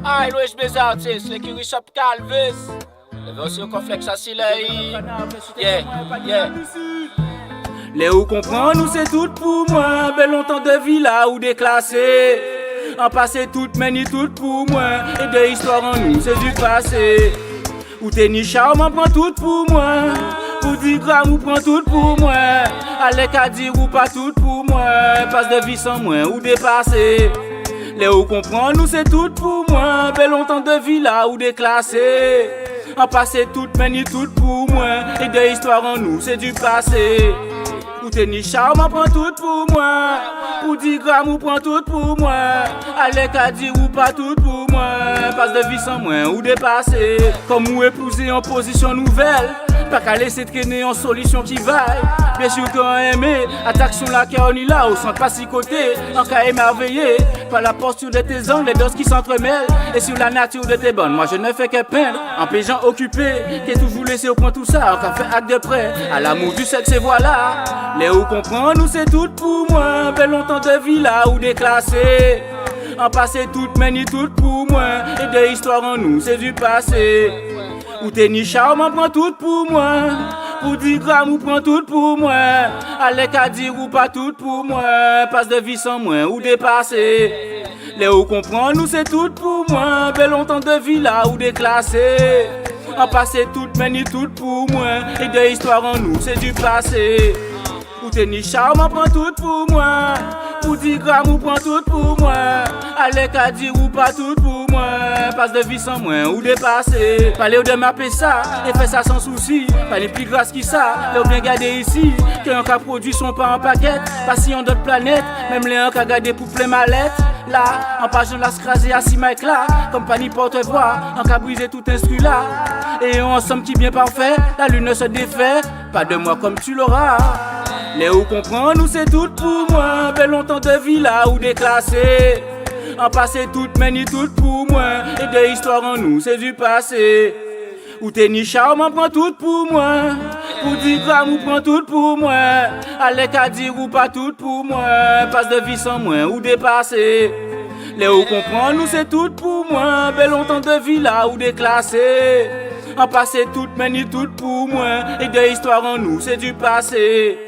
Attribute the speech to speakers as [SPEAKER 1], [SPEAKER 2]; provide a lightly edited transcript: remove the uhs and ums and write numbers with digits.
[SPEAKER 1] Ai, Luiz meus artistes, les qui Richard Calvis. Le version complexe à Silei. Yeah.
[SPEAKER 2] Les ou comprend nous c'est tout pour moi. Bel longtemps de villa ou déclassé. En passé tout meni tout pour moi. Et de histoire en nous c'est du passé. Ou t'es ni charme en prend tout pour moi. Pour 10 grammes ou prend tout pour moi. Allez qu'à dire ou pas tout pour moi. Passe de vie sans moi ou dépassé. Les ou comprend nous c'est tout pour moi. Bel longtemps de villa ou déclassé. En passé tout meni tout pour moi. Et de histoire en nous c'est du passé. Ou t'es ni charme, on prend tout pour moi. Ou 10 grammes, ou prend tout pour moi. Allez qu'à dire ou pas tout pour moi. Passe de vie sans moi ou dépassé. Comme ou épouser en position nouvelle. Pas qu'à laisser traîner en solution qui vaille. Bien sûr qu'on aimé, attaque sur la cœur on y là, au centre pas si côté. En cas émerveillé, par la posture de tes angles, les doses qui s'entremêlent. Et sur la nature de tes bonnes, moi je ne fais que peindre. En pégeant occupé, qui est toujours laissé au point tout ça. En cas fait acte de près, à l'amour du sexe et voilà. Les ou comprend nous c'est tout pour moi. Bel longtemps de villa ou déclassé. En passé tout meni tout pour moi. Et de histoire en nous c'est du passé. Ou t'es ni charme, on prend tout pour moi. Pour 10 grammes, ou prend tout pour moi. Allez qu'à dire ou pas tout pour moi. Passe de vie sans moi ou dépassé. Les ou comprend nous c'est tout pour moi. Bel longtemps de villa ou déclassé. En passé tout meni tout pour moi. Et de histoire en nous c'est du passé. Ou t'es ni charme, on prend tout pour moi. Pour 10 grammes, ou prend tout pour moi. Allez qu'à dire ou pas tout pour moi. Passe de vie sans moi ou dépassé. Parlez de m'appeler ça et fait ça sans souci. Pas les plus grâce qui ça, l'ont bien gardé ici. Que un cas produit son pas en paquet. Pas si on d'autres planètes, même les uns qu'a gardé pour plein mallette. Là, en page on l'a scrasé à 6 mecs là. Comme pas ni porte-voix, en cas brisé tout instru là. Et ensemble qui bien parfait, la lune ne se défait. Pas de moi comme tu l'auras. Les ou comprend nous c'est tout pour moi. Bel longtemps de villa ou déclassé. En passé tout meni tout pour moi. Et de histoire en nous c'est du passé. Ou t'es ni charme, on prend tout pour moi. Pour 10 grammes, ou prend tout pour moi. Allez qu'à dire ou pas tout pour moi. Passe de vie sans moi ou dépassé. Les ou comprend nous c'est tout pour moi. Bel longtemps de villa ou déclassé. En passé tout meni tout pour moi. Et de histoire en nous c'est du passé.